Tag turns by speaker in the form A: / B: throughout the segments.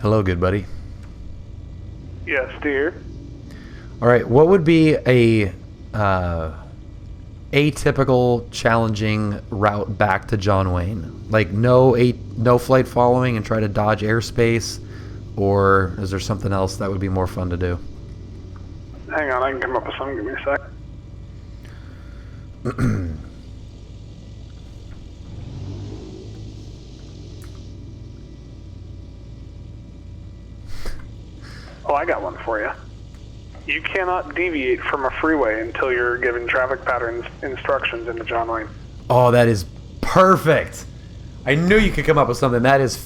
A: Hello, good buddy.
B: Yes, dear.
A: All right, what would be a atypical, challenging route back to John Wayne? Like no flight following and try to dodge airspace, or is there something else that would be more fun to do?
B: Hang on, I can come up with something. Give me a sec. Oh, I got one for you. You cannot deviate from a freeway until you're given traffic patterns instructions into John Wayne.
A: Oh, that is perfect. I knew you could come up with something. That is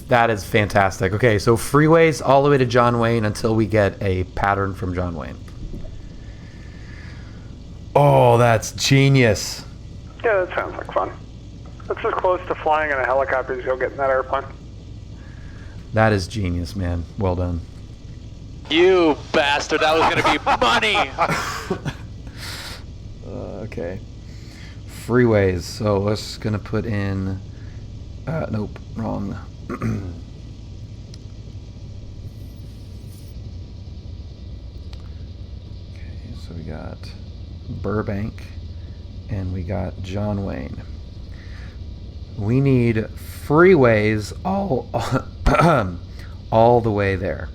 A: fantastic. Okay, so freeways all the way to John Wayne until we get a pattern from John Wayne. Oh, that's genius.
B: Yeah, that sounds like fun. That's as close to flying in a helicopter as you'll get in that airplane.
A: That is genius, man. Well done.
C: You bastard, that was going to be money!
A: Okay. Freeways. So let's going to put in... nope, wrong. Okay, so we got Burbank and we got John Wayne. We need freeways all the way there.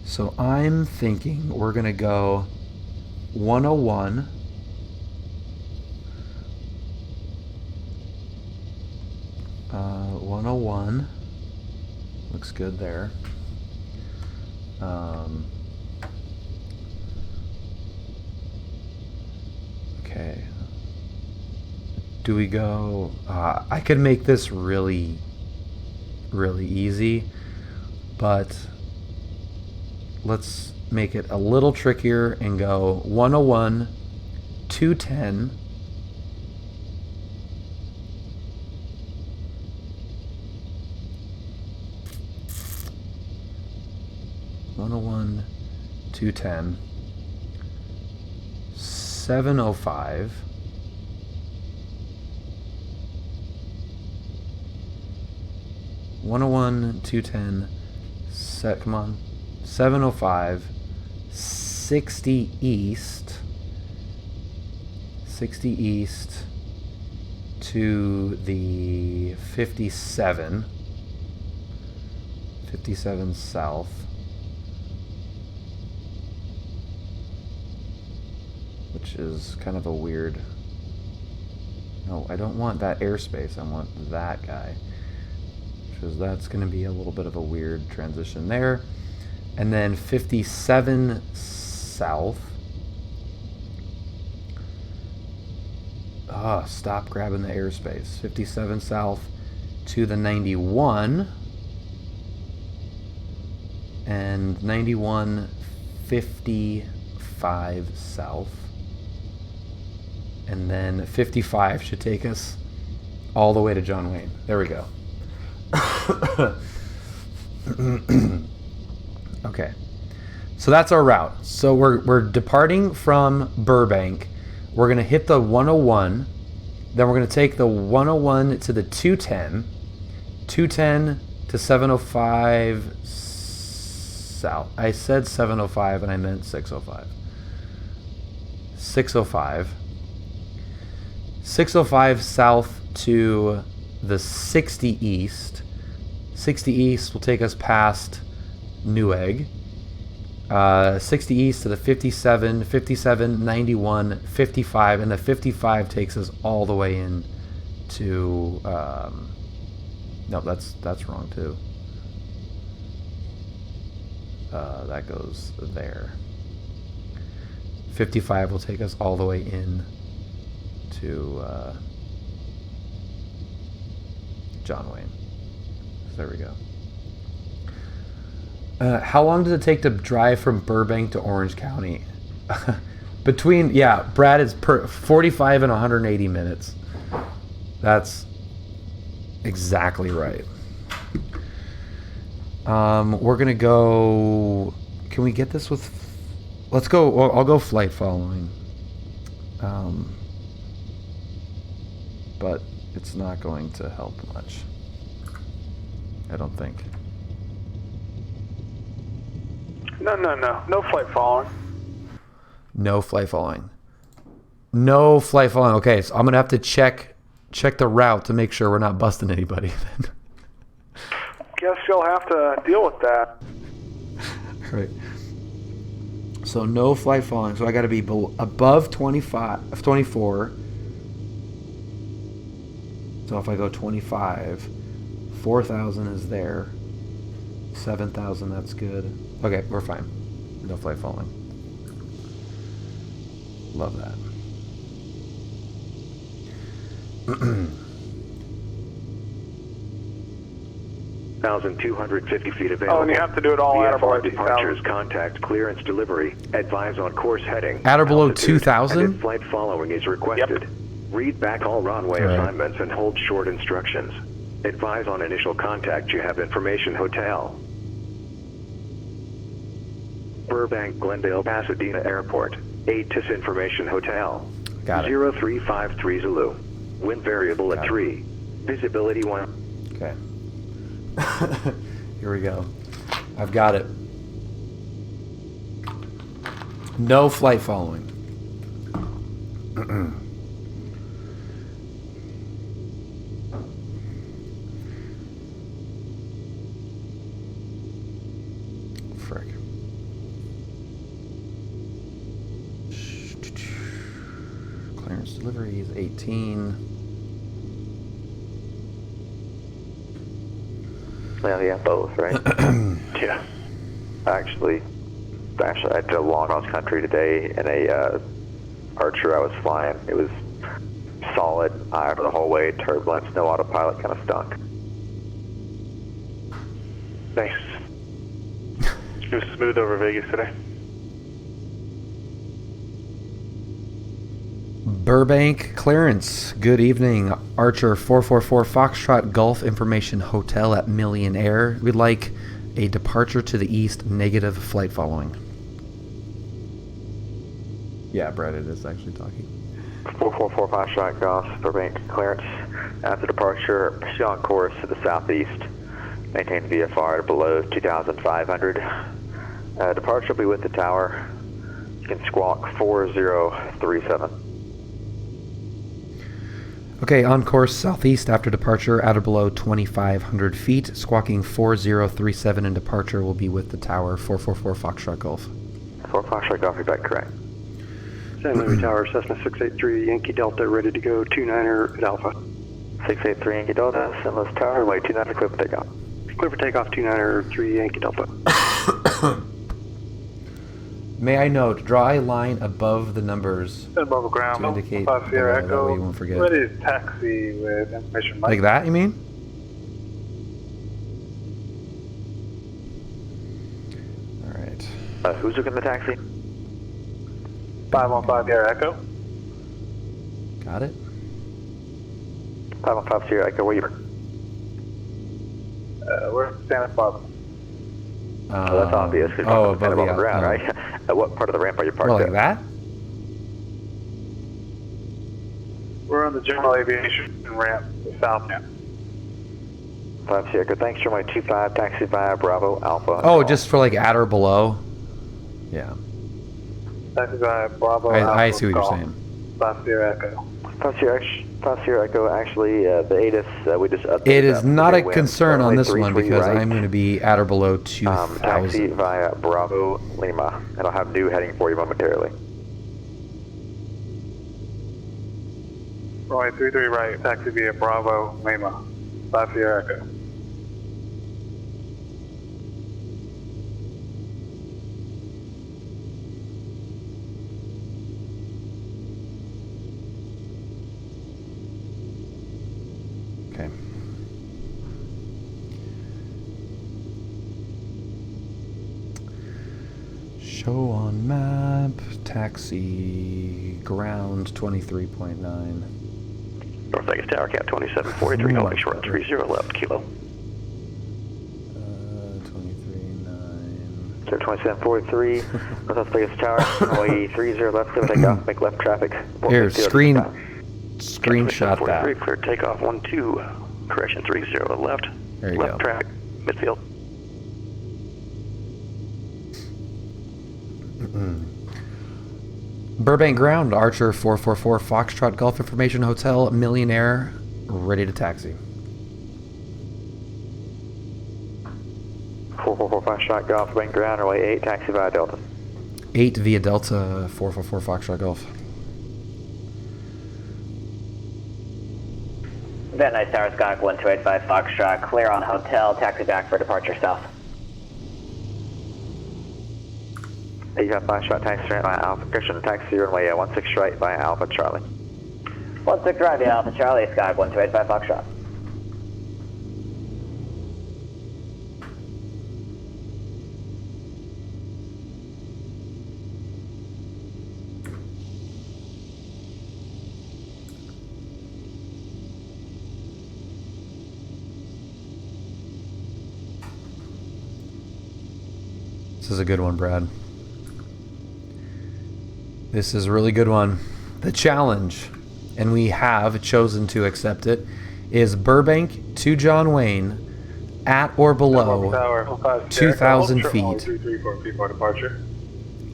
A: So I'm thinking we're going to go 101. Uh, 101. Looks good there. Okay. Do we go... I could make this really easy, but... let's make it a little trickier and go 101, 210, (101, 210), 705, 101, 210, set, come on. 705, 60 east to the 57 south, which is kind of a weird... No, I don't want that airspace, I want that guy, because that's going to be a little bit of a weird transition there. And then 57 south. Stop grabbing the airspace. 57 south to the 91. And 91, 55 south. And then 55 should take us all the way to John Wayne. There we go. Okay, so that's our route. So we're departing from Burbank. We're going to hit the 101. Then we're going to take the 101 to the 210. 210 to 705 south. I said 705 and I meant 605. 605. 605 south to the 60 east. 60 east will take us past Newegg. 60 east to the 57, 57, 91, 55, and the 55 takes us all the way in to... no, that's wrong too. That goes there. 55 will take us all the way in to John Wayne. So there we go. How long does it take to drive from Burbank to Orange County? Between, yeah, Brad, is 45 and 180 minutes. That's exactly right. We're going to go... Can we get this with... Let's go... Well, I'll go flight following. But it's not going to help much. I don't think.
B: No. No flight following.
A: No flight following. No flight following. Okay, so I'm gonna have to check the route to make sure we're not busting anybody. Then.
B: Guess you'll have to deal with that.
A: Right. So no flight following. So I got to be above 24. So if I go 25, 4,000 is there. 7,000, that's good. Okay, we're fine. No flight following. Love that.
D: 1,250 feet available.
B: Oh, and you have to do it all at or below
D: VFR
B: 2,000.
D: departures, contact, clearance, delivery. Advise on course heading.
A: At or below
D: altitude,
A: 2,000?
D: and if flight following is requested. Read back all runway
A: Right.
D: assignments and hold short instructions. Advise on initial contact. You have information hotel. Burbank, Glendale, Pasadena Airport. ATC information hotel.
A: Got it.
D: 0353 Zulu. Wind variable
A: Got
D: at
A: it.
D: 3. Visibility 1.
A: Okay. Here we go. I've got it. No flight following. Frick. Clearance delivery is 18.
E: Yeah, both, right?
D: Yeah.
E: Actually, I did a long cross country today in a Archer I was flying. It was solid eye for the whole way, turbulence, no autopilot, kind of stunk.
B: Nice. It was smooth over Vegas today.
A: Burbank clearance. Good evening. Archer 444 Foxtrot Gulf Information Hotel at Million Air. We'd like a departure to the east, negative flight following. Yeah, Brett, it is actually talking.
E: 444 Foxtrot Golf, Burbank clearance. After departure, pursue on course to the southeast. Maintain VFR at below 2,500. Departure will be with the tower. You can squawk 4037.
A: Okay, on course southeast after departure at or below 2,500 feet. Squawking 4037 and departure will be with the tower 444 Foxtrot Golf.
E: 4 Foxtrot Golf, you're back correct.
F: San Luis Tower, Cessna 683, Yankee Delta, ready to go, 29er at Alpha.
E: 683 Yankee Delta, San Luis Tower, way 29 clear for takeoff.
F: Clear for takeoff, 29er, 3 Yankee Delta.
A: May I note, draw a line above the numbers
B: Above ground.
A: to indicate
B: Five Sierra
A: that way
B: Echo.
A: you won't forget.
B: Ready to taxi with information.
A: Like that, you mean? Alright.
E: Who's looking at the taxi?
B: 515 Sierra Echo.
A: Got it?
E: 515 Sierra Echo, where you
B: We're at Santa Barbara.
E: Oh, that's obvious. 'Cause
A: Oh,
E: you're kind of
A: above
E: on the ground, right? At what part of the ramp are you parked
A: Well, like
E: at?
A: that?
B: We're on the general aviation ramp, the south ramp.
E: 5 Sierra Echo, thanks for my 25 taxi via Bravo Alpha.
A: Oh, just for like at or below? Yeah.
B: Taxi by Bravo.
A: I see what you're
B: call.
A: saying.
B: 5 Sierra Echo.
E: 5 Sierra Echo, actually, the ATIS, we just updated
A: It is
E: that.
A: not a
E: Okay, wind
A: concern on
E: runway
A: this one
E: 33
A: because
E: right.
A: I'm going to be at or below
E: Taxi
A: 2,000.
E: via Bravo Lima, and I'll have new heading for you momentarily.
B: Runway 33 right, taxi via Bravo, Lima. 5 Sierra Echo.
A: Okay. Show on map, taxi, ground 23.9.
D: North Vegas Tower, Cap 2743,
A: Oh,
D: I'll make sure at 30 left, kilo.
A: 23.9.
E: So 2743, North Vegas Tower, runway 30 left, clear takeoff, make left traffic.
A: Here, screenshot that.
D: 43, clear takeoff 12, correction 30 left.
A: There you
D: left
A: go.
D: traffic, midfield.
A: Burbank Ground, Archer 444, Foxtrot Golf Information Hotel, Millionaire, ready to taxi.
E: 444 Foxtrot Golf, Burbank Ground, runway 8, taxi via Delta.
A: 8 via Delta, 444 Foxtrot Golf.
G: Van Nuys Tower, Skyway 1285 Foxtrot, clear on hotel, taxi back for departure south.
E: 85 Foxtrot, taxi right via Alpha, Christian, taxi runway 16 right via Alpha Charlie.
G: 16 right via Alpha Charlie, Skyway 1285 Foxtrot.
A: This is a good one, Brad. This is a really good one. The challenge, and we have chosen to accept it, is Burbank to John Wayne at or below 2,000 feet,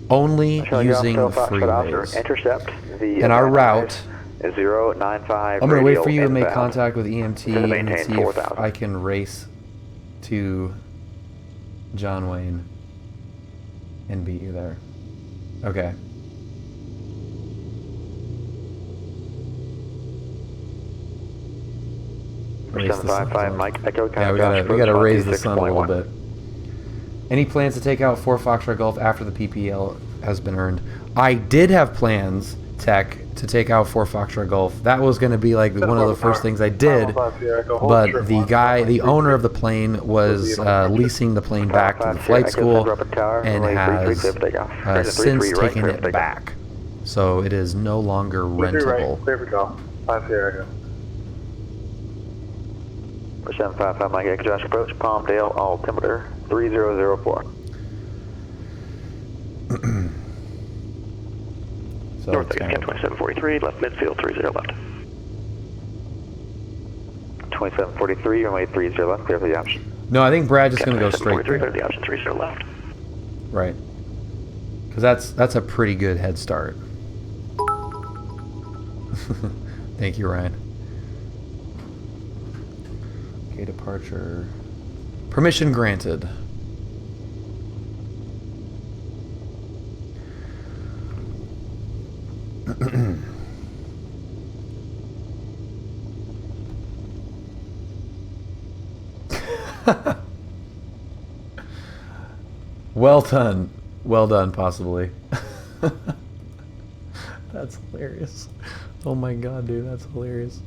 A: only using freeways.
E: Intercept the
A: And our route,
E: 095.
A: I'm going to wait
E: radial
A: for you to make
E: inbound.
A: contact with EMT
E: To
A: and
E: maintain
A: see if
E: 4,000.
A: I can race to John Wayne and beat you there. Okay. Raise the sun
E: 755
A: up.
E: Mike Echo.
A: Yeah, we gotta raise the sun a little bit. Any plans to take out 4 Foxtrot Golf after the PPL has been earned? I did have plans, Tech, to take out 4 Foxtrot Golf. That was going to be like one of the first things I did, but the owner of the plane was leasing the plane back to the flight school and has since taken it back. So it is no longer rentable.
B: Clear for golf. 5 Sierra.
E: 755 Mike Echo Josh approach Palmdale altimeter 3004.
A: So
E: North
A: it's kind of
E: 2743, left midfield 30 left. 2743, runway 30 left, clear for the option.
A: no, I think Brad's just going to go straight
E: 2743,
A: there.
E: clear the option 30 left.
A: Right. Because that's a pretty good head start. Thank you, Ryan. Okay, departure. Permission granted. Well done. Well done, possibly. That's hilarious. Oh my god, dude, that's hilarious.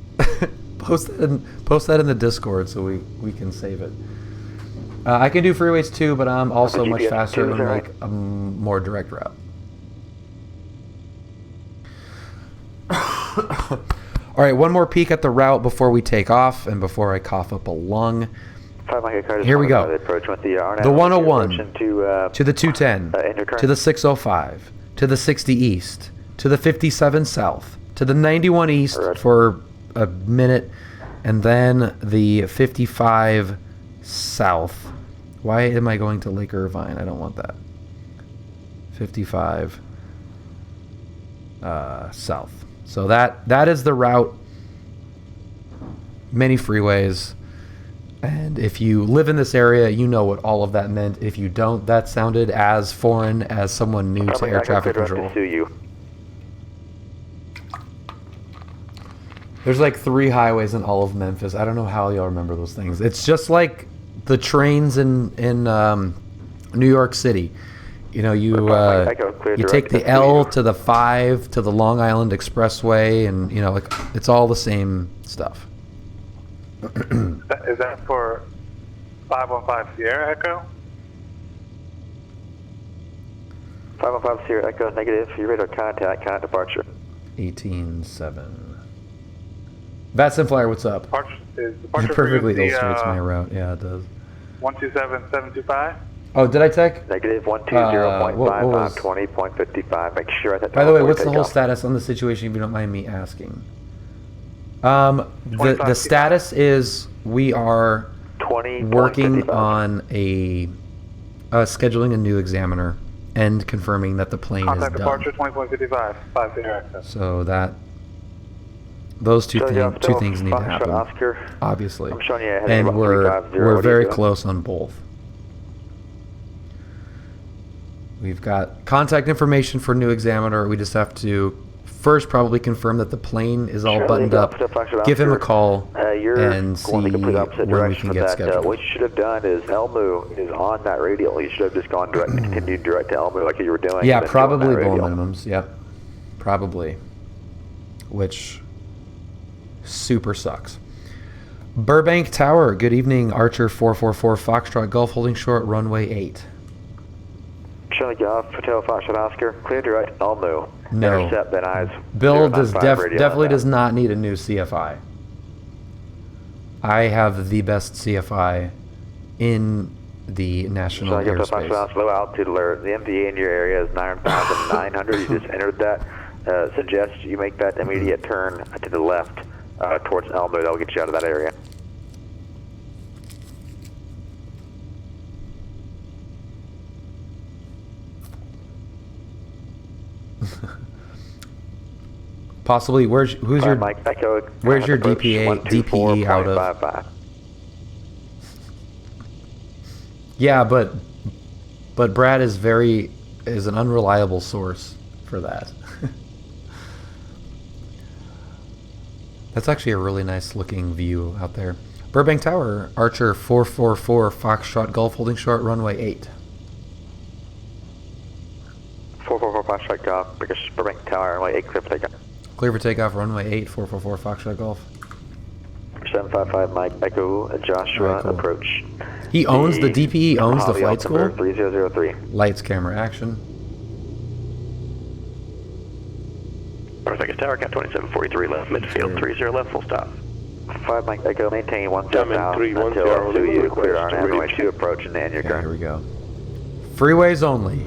A: Post that in the Discord so we can save it. I can do freeways too, but I'm also much faster and like a more direct route. All right, one more peek at the route before we take off and before I cough up a lung. Here we go. The 101 to the 210 to the 605 to the 60 east to the 57 south to the 91 east for a minute, and then the 55 south. Why am I going to Lake Irvine? I don't want that. 55 south. So that is the route. Many freeways. And if you live in this area, you know what all of that meant. If you don't, that sounded as foreign as someone new to air traffic control. There's like 3 highways in all of Memphis. I don't know how y'all remember those things. It's just like the trains in New York City. You know, you take the L to the 5 to the Long Island Expressway, and you know, like it's all the same stuff.
B: Is that for 515 Sierra Echo?
E: 515 Sierra Echo, negative. Your radar contact departure.
A: 18-7. Vatson Flyer, what's up?
B: Departure
A: It perfectly illustrates my route. Yeah, it does.
B: 127725.
A: Oh, did I tech?
E: Negative
A: what was-
E: 120.5520.55. Make sure that.
A: By the way, what's the whole status on the situation, if you don't mind me asking? The status is we are
E: 20.
A: working on scheduling a new examiner and confirming that the plane
B: Contact
A: is done.
B: departure 20.55, 50 access.
A: So that those two things need to happen,
E: Oscar.
A: obviously,
E: I'm showing you ahead
A: and
E: of
A: we're
E: 350.
A: we're
E: What are you
A: very
E: doing?
A: close on both. We've got contact information for new examiner. We just have to first probably confirm that the plane is all buttoned up. Give him a call
E: You're
A: and see
E: going the complete opposite
A: when we
E: direction
A: can
E: from
A: get
E: that.
A: scheduled.
E: What you should have done is Elmu is on that radial. You should have just gone direct, continued direct to Elmu like you were doing.
A: Yeah,
E: and then
A: probably
E: doing that
A: bull
E: radial.
A: minimums. Yep, probably. Which super sucks. Burbank Tower. Good evening, Archer 444 Foxtrot Golf holding short runway 8.
E: Showing you off Patel Foxtrot Oscar. Clear direct Elmu.
A: No.
E: Intercept Ben Eyes.
A: Bill does
E: 095 radial
A: definitely
E: on
A: does
E: that.
A: not need a new CFI. I have the best CFI in the national
E: Showing you Patel
A: airspace.
E: Foxtrot low altitude alert. The MVA in your area is 9,900. You just entered that. Suggest you make that immediate turn to the left towards Elmu. That'll get you out of that area.
A: Possibly, who's your
E: Mike Echo.
A: where's your
E: approach
A: DPE out of?
E: 124.55.
A: Yeah, but Brad is an unreliable source for that. That's actually a really nice looking view out there. Burbank Tower, Archer 444 Foxtrot Golf holding short runway 8.
E: 444 Foxtrot Golf, British Burbank Tower, runway 8 clear for takeoff.
A: Clear for takeoff runway 8 444 Foxtrot Golf.
E: 755 Mike Echo, Joshua,
A: Alright, cool.
E: approach.
A: He owns the DPE, owns the
E: Holly
A: flight school.
E: Altenburg, 3003.
A: Lights, camera, action.
H: North Tower, Cat 2743 left, midfield, 30 left, full stop.
E: 5 Mike Echo, maintain 10
H: Diamond
E: south
H: 310,
E: until you
H: request
E: clear on
H: to
E: runway
H: reach.
E: 2 approach and then your
A: Okay, here
E: current.
A: we go. Freeways only.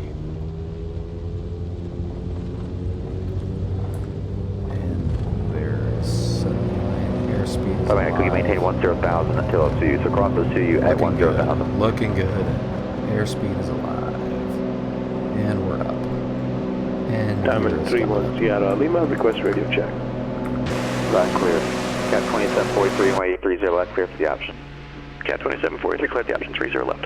A: And there's sunline, airspeed.
E: 5 Mike Echo, you maintain 10,000 until it's you. So across those 2 you at
A: Looking good.
E: 10,000.
A: Looking good. Airspeed is alive. And we're up. And
H: Diamond
A: here's
H: 31 Sierra Lima, request radio check.
E: Right, clear. Cat 2743, runway 30 left, clear for the option.
H: Cat 2743, clear the option, 30 left.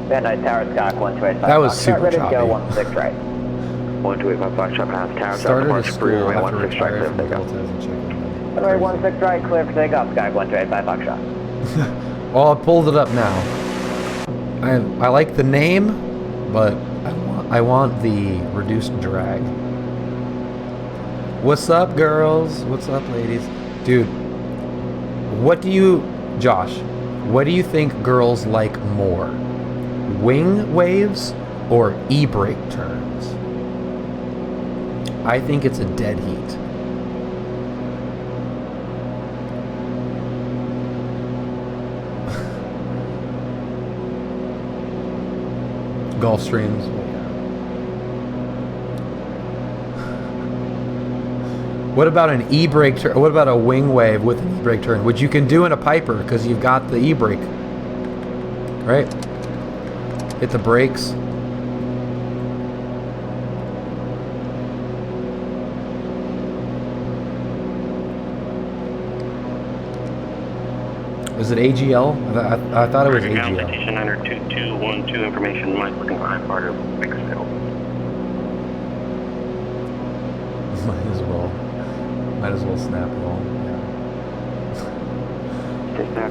G: Van Nuys Tower, Scott 1285.
A: That was
G: Foxtrot,
A: super
G: ready to go,
A: choppy.
G: 16 right.
E: 1285 Foxtrot pass tower.
A: Started
E: March
A: at
E: free,
A: school
E: runway
A: after
E: 16 right,
A: retired
E: clear
A: from
E: for
A: the
E: takeoff.
A: Delta as a chicken.
G: Runway 16 right, clear for takeoff, Sky 1285 Foxtrot.
A: Well, I pulled it up now. I like the name, but I want the reduced drag. What's up, girls? What's up, ladies? Dude, Josh, what do you think girls like more? Wing waves or e-brake turns? I think it's a dead heat. Gulf streams. What about an e-brake turn? What about a wing wave with an e-brake turn, which you can do in a Piper because you've got the e-brake, right? Hit the brakes. Is it AGL? I thought it was AGL.
H: Station 92212 information, Mike looking behind part of Bakersfield.
A: Might as well snap it all.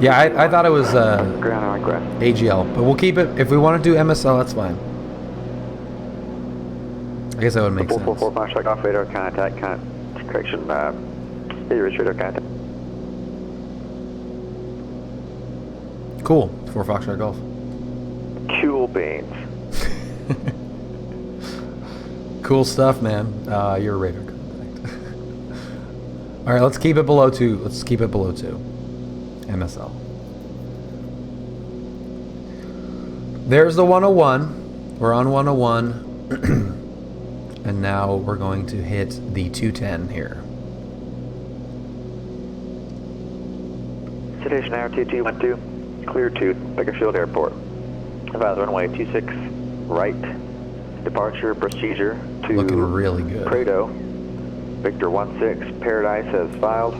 A: Yeah, I thought it was
E: Ground on request.
A: AGL, but we'll keep it. If we want to do MSL, that's fine. I guess that would make sense.
E: 444 Foxtrot Golf radar contact, correction, radar contact.
A: Cool. 4 Foxtrot Golf.
E: Cool beans.
A: Cool stuff, man. You're a radar contact. All right, let's keep it below 2. Let's keep it below 2. MSL. There's the 101. We're on 101. And now we're going to hit the 210 here.
E: Citation Air 2212, clear to Bakersfield Airport. Advise runway 26 right, departure procedure to
A: Looking really good.
E: Prado. Victor 16, Paradise has filed.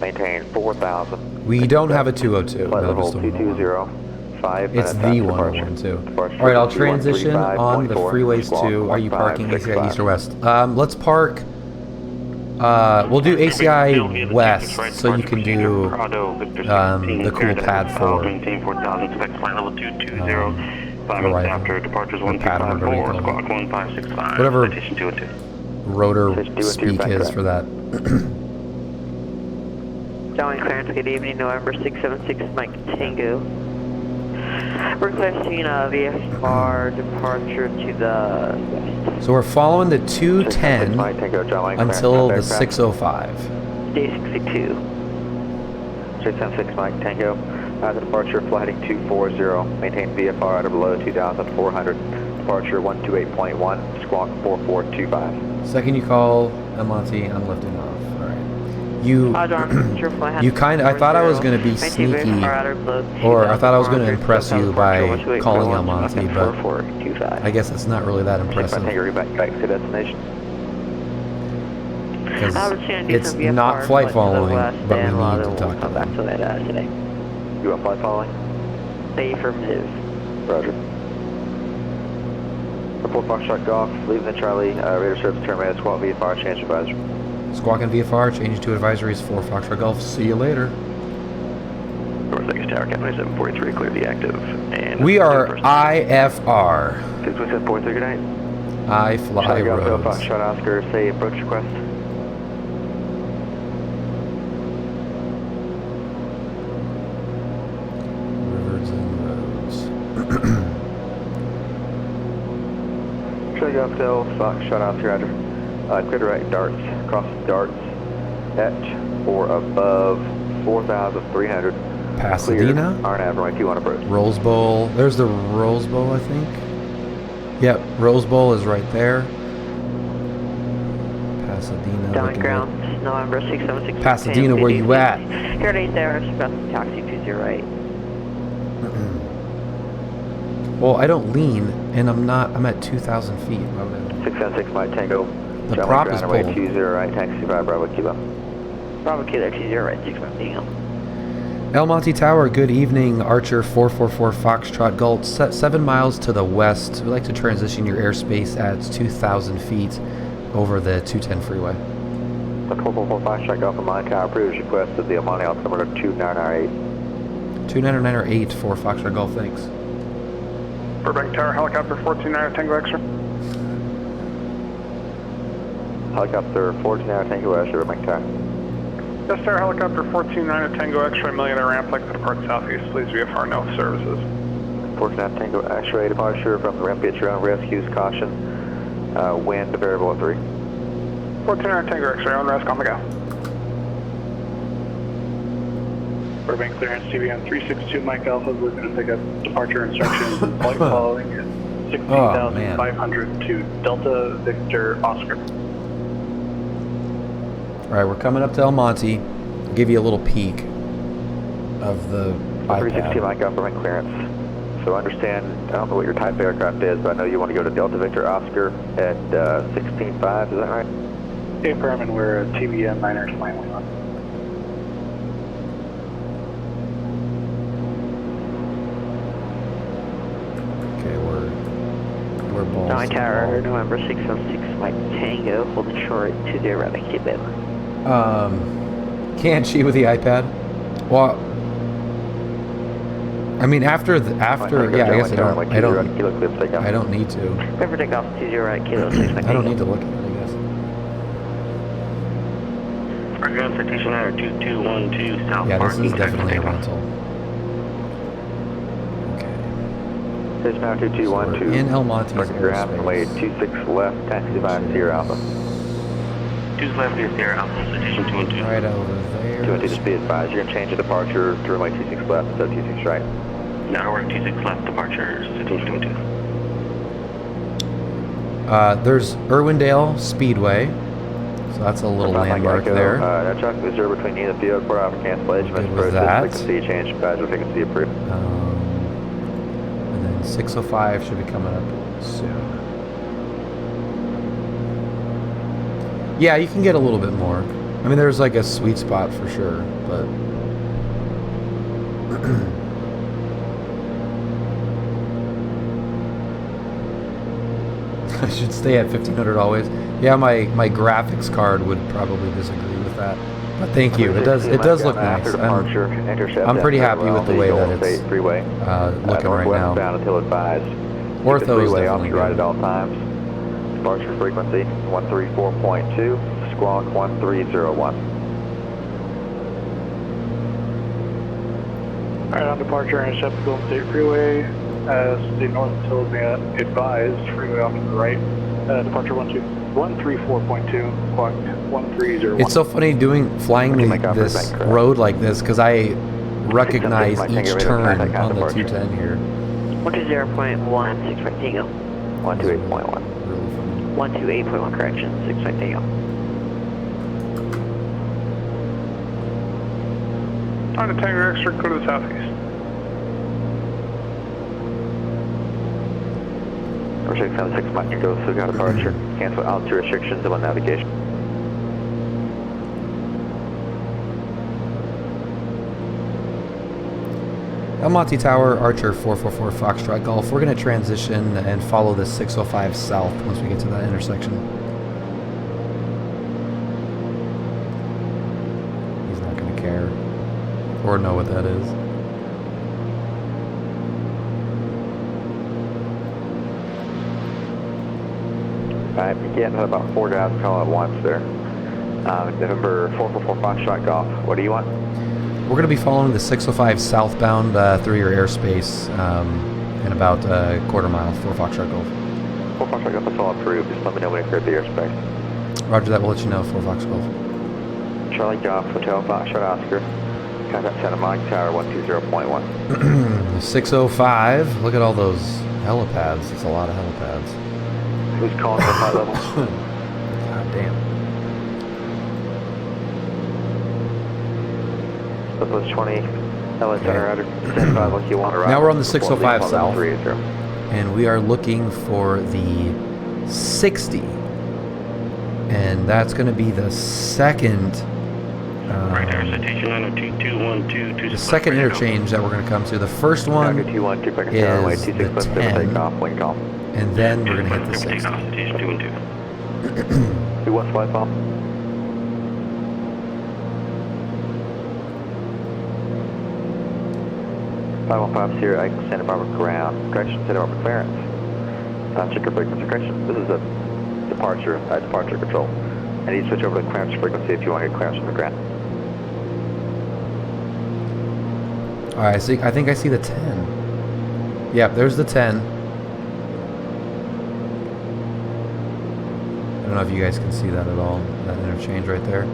E: Maintain 4,000.
A: We don't have a 202.
E: Flight
A: No,
E: level
A: just a 101.
E: 220, 5
A: It's
E: minutes
A: the
E: after
A: 101 too.
E: Departure
A: All right, I'll
E: 2135.4,
A: transition on the freeways
E: squawk
A: to. Are you parking ACI
E: 1565.
A: east or west? Let's park. We'll do ACI west, so you can do the cool pad for
H: Maintain 4,000, expect flight level 220, 5
A: arrival.
H: minutes after departures
A: The pattern, whatever you
H: 134,
A: call it.
H: squawk 1565,
A: Whatever.
H: citation 202.
A: rotor
E: 52
A: speak
E: back
A: is
E: to
A: for that.
I: Downwind clearance, good evening, November 676, Mike Tango. Requesting VFR departure to the west.
A: So we're following the 210
E: Mike Tango, downwind
A: until the
E: clearance,
A: 605.
I: Day 62.
E: 676 Mike Tango. As a departure, flight heading 240. Maintain VFR at or below 2,400. Departure 128.1, squawk 4425.
A: Second you call El Monte, I'm lifting off. All right. You kind of. I thought I was going to be sneaky, or I thought I was going to impress you by calling El Monte, but I guess it's not really that impressive.
E: Back to destination.
A: Because it's not flight following, but we need to talk to them.
I: Today.
E: You want flight following?
I: Say affirmative.
E: Roger. Report Foxtrot Golf, leaving the Charlie, radar service terminated, squawk VFR, change advisor.
A: Squawk and VFR, changing to advisories for Foxtrot Golf. See you later.
H: North Vegas Tower, Captain 743, clear the active. And
A: We are IFR.
E: 61743, good night.
A: I fly
E: Charlie Golf,
A: roads.
E: Foxtrot Oscar, say approach request.
A: Rivers and roads.
E: Charlie Golf, Del, Foxtrot Oscar, roger. Clear to right, darts, cross darts, at or above 4,300.
A: Pasadena.
E: Clear, RNAV, runway 21 approach.
A: Rose Bowl. There's the Rose Bowl, I think. Yep, Rose Bowl is right there. Pasadena.
I: Down
A: looking
I: ground, November 676.
A: Pasadena, where you at?
I: Here it is there, about to taxi to your right.
A: good. Well, I don't lean, and I'm at 2,000 feet. Why would I?
E: 676 Mike Tango.
A: The
E: John
A: prop
E: Wayne
A: is
E: runway
A: pulled.
E: 20 right, taxi 5 Bravo Kilo.
I: Bravo Kilo to your right, 615.
A: El Monte Tower, good evening. Archer 444 Foxtrot Gulf, 7 miles to the west. We'd like to transition your airspace at 2,000 feet over the 210 freeway.
E: The 444 Foxtrot Golf and Monte Tower approves request of the Monte altimeter 2998.
A: 2998 for Foxtrot Gulf, thanks.
B: Burbank Tower, helicopter 149 Tango Extra.
E: Helicopter 49 Tango Extra, Burbank Tower.
B: Yes, sir, helicopter 149 Tango Extra, millionaire ramp like to depart southeast. Please VFR no services.
E: 49 Tango X-ray departure from the ramp, get your own rescues, caution, wind variable at 3.
B: 149 Tango X-ray, on rest, on the go. Burbank clearance, TVM 362 Mike Alpha, we're going to pick up departure instructions and flight following at 16,500 to Delta Victor Oscar.
A: All right, we're coming up to El Monte. I'll give you a little peek of the
E: 360
A: iPad.
E: Mike Alpha, rank clearance. So understand, I don't know what your type of aircraft is, but I know you want to go to Delta Victor Oscar at 16.5, is that right?
B: Affirm, and we're at TVM 9 flying on.
A: Okay, we're balls.
I: Down
A: to the
I: Tower,
A: wall.
I: November 616, Mike Tango, hold Detroit to the right, Quebec.
A: Can't she with the iPad? Well, I mean, after yeah, I guess I don't need to.
I: River takeoff to your right, Kilo 6
A: I don't need to look at it, I guess.
H: Ground citation Air 2212, South
A: Yeah, this
H: Parking,
A: is definitely a
H: takeoff.
A: rental. Okay.
E: Station now 2212.
A: In El Monte's
E: Ground runway
A: airspace.
E: 26 left, taxi by Sierra Alpha.
H: 2's left via Sierra Alpha, citation 212.
A: Right over there.
E: 212, just be advised, you're going to change the departure to runway 26 left, so 26 right.
H: Now we're 26 left, departure, citation 212.
A: There's Irwindale Speedway. So that's a little
E: Mike
A: landmark
E: Echo,
A: there.
E: No traffic observed between you and the field. Port out for cancellation.
A: Good with
E: Process
A: that.
E: frequency change. Badge of frequency approved.
A: And then 605 should be coming up soon. Yeah, you can get a little bit more. I mean, there's like a sweet spot for sure, but... I should stay at 1500 always. Yeah, my graphics card would probably disagree with that. But thank you. It does look nice. I'm pretty happy with the way that it's looking right now.
E: Until advised.
A: Ortho is definitely
E: right at
A: good.
E: all times. Departure frequency 134.2, squawk 1301.
B: Alright, on departure, intercept the Golden State Freeway. As the north until advised, freeway off to the right. Departure 134.2, squawk 1301.
A: It's so funny flying this road like this because I recognize each turn on the 210 here.
I: 120.1, 6 right Tango.
E: 128.1.
I: 128.1 correction, 6 right Tango.
B: On the Tango Extra, go to the southeast.
E: Restrict 76 Mike Echo, so got departure. Cancel altitude restrictions on navigation.
A: El Monte Tower, Archer 444 Foxtrot Golf. We're going to transition and follow the 605 south once we get to that intersection. He's not going to care or know what that is.
E: Alright, again, had about 4 guys call at once there. November 444 Foxtrot Golf. What do you want?
A: We're going to be following the 605 southbound through your airspace in about a quarter mile for Foxtrot Golf.
E: 4 Foxtrot Golf is all approved. Just let me know when you clear the airspace.
A: Roger that. We'll let you know for Fox Golf.
E: Charlie Golf, Hotel Foxtrot Oscar. Contact Santa Monica Tower 120.1.
A: 605. Look at all those helipads. It's a lot of helipads.
E: Who's calling for flight level?
A: God damn.
E: Southwest 20, LA Center Rider, stand by like you want to ride.
A: Now we're on the 605 south,
E: 380.
A: and we are looking for the 60, and that's going to be the second, the second interchange that we're going to come to. The first one is the 10, and then we're going to hit the 60.
E: Who wants flight bomb? Sierra, I can Santa Barbara ground. Correction, Santa Barbara clearance. Check your frequency. Correction, this is a departure control. I need to switch over to clearance frequency if you want to get clearance from the ground.
A: Alright, I think I see the 10. Yep, there's the 10. I don't know if you guys can see that at all, that interchange right there.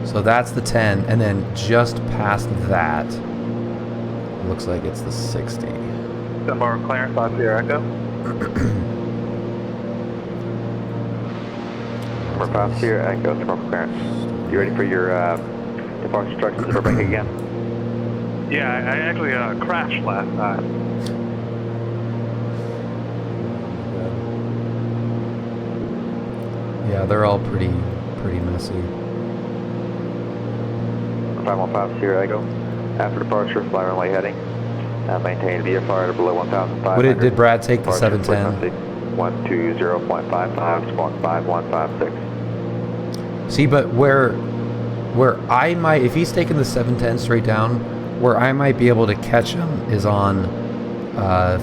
A: So that's the 10, and then just past that, looks like it's the 60.
B: Dunbar clearance on Sierra Echo.
E: Number 5 Sierra Echo, Sierra clearance. You ready for your departure instructions for Burbank again?
B: Yeah, I actually crashed last night.
A: Yeah, they're all pretty messy.
E: 515 Sierra Echo. After departure, fly runway heading. Maintain VFR at below 1,500.
A: What did Brad take the 710?
E: 120.55, squawk 5156.
A: See, but where I might, if he's taking the 710 straight down, where I might be able to catch him is on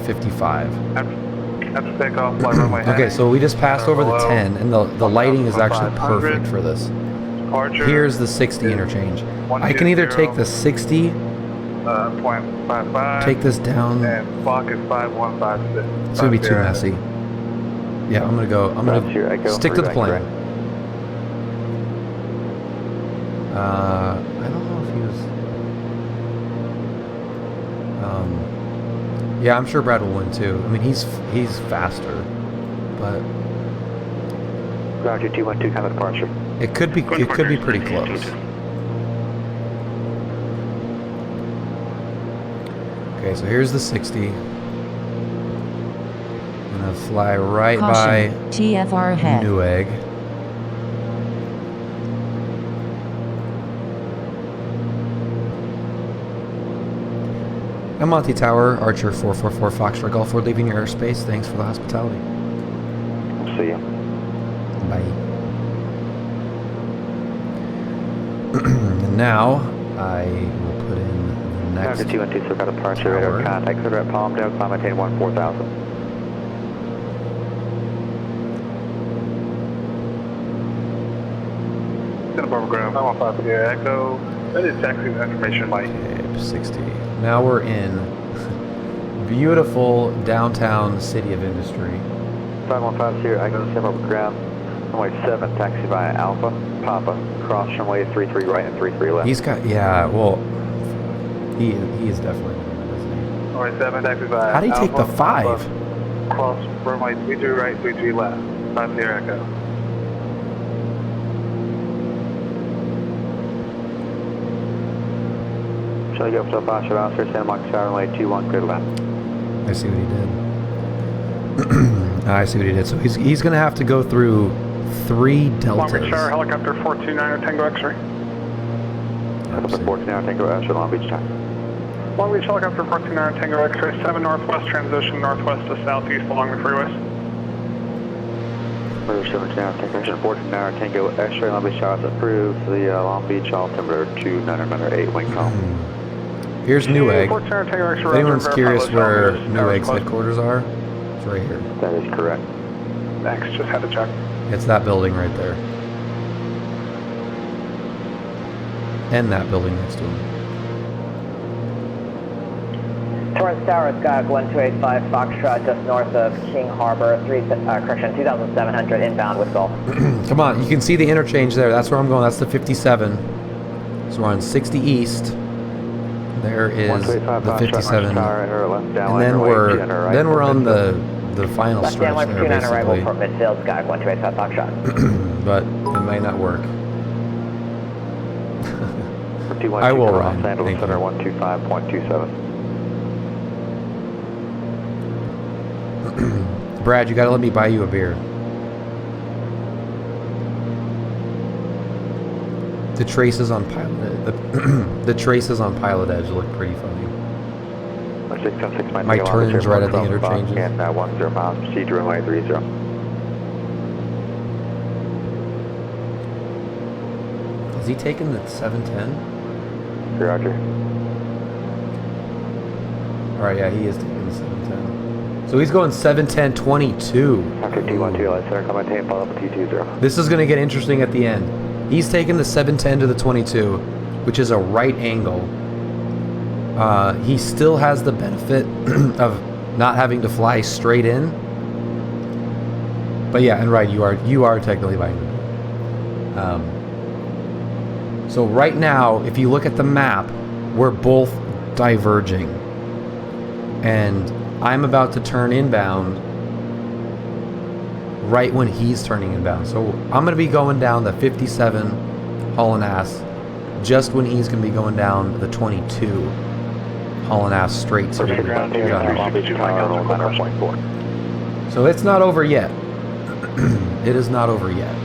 A: 55.
B: After takeoff, fly runway heading.
A: Okay, so we just passed over the 10, and the lighting is actually perfect for this.
B: Departure.
A: Here's the 60 interchange. I can either take the 60,
B: 0.55,
A: take this down.
B: and clock is 5156.
A: It's gonna be too messy. Yeah, I'm gonna stick to the plan. I don't know if he was. Yeah, I'm sure Brad will win too. I mean, he's faster, but
E: Roger 212, kind of departure.
A: It could be pretty close. Okay, so here's the 60. I'm gonna fly right by
J: TFR head.
A: Newegg. I'm Monty Tower, Archer 444 Foxtrot Golf. We're leaving your airspace. Thanks for the hospitality.
E: See ya.
A: Bye. And now I will put in the next.
E: After 212, so got a departure radar contact. Clear at Palmdale, climb maintain 14,000.
B: Santa Barbara Ground, 915 Sierra Echo. That is taxi information, Mike.
A: Okay, 60. Now we're in beautiful downtown city of industry.
E: 515 Sierra Echo, Santa Barbara Ground. Runway 7, taxi via Alpha, Papa, cross runway 33 right and 33 left.
A: He's got, yeah, well, he is definitely, isn't he?
B: Runway 7, taxi via
A: How do you take the
B: Alpha,
A: 5?
B: Papa, cross runway 33 right, 33 left. 5 Sierra Echo.
E: Shall you go up to Foxtrot Officer, Santa Monica Tower, runway 21, clear left.
A: I see what he did. I see what he did. So he's going to have to go through 3
B: Long Beach Tower,
A: deltas.
B: helicopter 429 Tango X-ray.
E: Helicopter 14 Tango X-ray, Long Beach Tower.
B: Long Beach helicopter 429 Tango X-ray, 7 northwest transition, northwest to southeast along the freeways.
E: We're 7 Tango X-ray, 14 Tango X-ray, Long Beach Tower is approved for the Long Beach altimeter 2908 wing call.
A: Here's Newegg.
B: 14 Tango X-ray.
A: If anyone's
B: verify
A: curious
B: low
A: where
B: altimeters,
A: Newegg's
B: close.
A: headquarters are, it's right here.
E: That is correct.
B: Thanks, just had to check.
A: It's that building right there. And that building next to him.
G: Torrance Tower, Skyhawk 1285 Foxtrot, just north of King Harbor, 2,700 inbound with Gulf.
A: Come on, you can see the interchange there. That's where I'm going. That's the 57. So we're on 60 East. There is the 57. And then we're on the final
G: Left
A: stretch
G: downwind
A: there,
G: 29 arrival
A: basically.
G: for midfield, Skyhawk 1285 Foxtrot.
A: But it might not work. I will run.
E: Los Angeles
A: Thank
E: Center
A: you.
E: 125.27.
A: Brad, you gotta let me buy you a beer. The traces on the traces on PilotEdge look pretty funny. My turns right at the interchanges.
E: And 10 miles, proceed to runway 30.
A: Is he taking the 710?
E: Roger.
A: Alright, yeah, he is taking the 710. So he's going 710-22.
E: After T12, Light Center, come maintain, follow up with T20.
A: This is going to get interesting at the end. He's taking the 710 to the 22, which is a right angle. He still has the benefit of not having to fly straight in. But yeah, and right, you are technically buying the so right now, if you look at the map, we're both diverging. And I'm about to turn inbound right when he's turning inbound. So I'm going to be going down the 57 hauling ass just when he's going to be going down the 22 hauling ass straight to the gun. So it's not over yet. It is not over yet.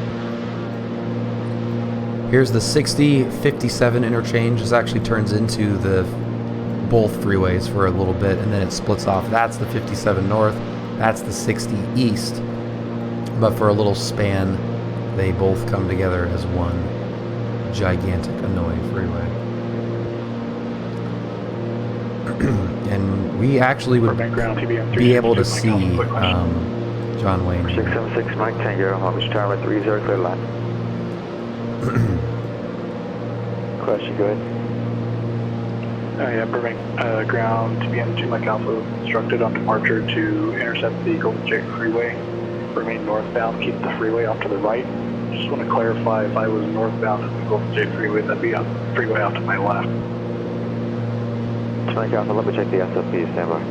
A: Here's the 60-57 interchange. This actually turns into the both freeways for a little bit, and then it splits off. That's the 57 north. That's the 60 east. But for a little span, they both come together as one gigantic, annoying freeway. And we actually would be able to see John Wayne.
E: 676 Mike Tango, Long Beach Tower 30, clear line. Question, go ahead.
B: Yeah, Burbank ground TBM 2 Mike Alpha instructed on departure to intercept the Golden Gate Freeway. Remain northbound, keep the freeway off to the right. Just want to clarify, if I was northbound at the Golden Gate Freeway, that'd be on freeway off to my left.
E: Mike Alpha, let me check the SFP, stand by.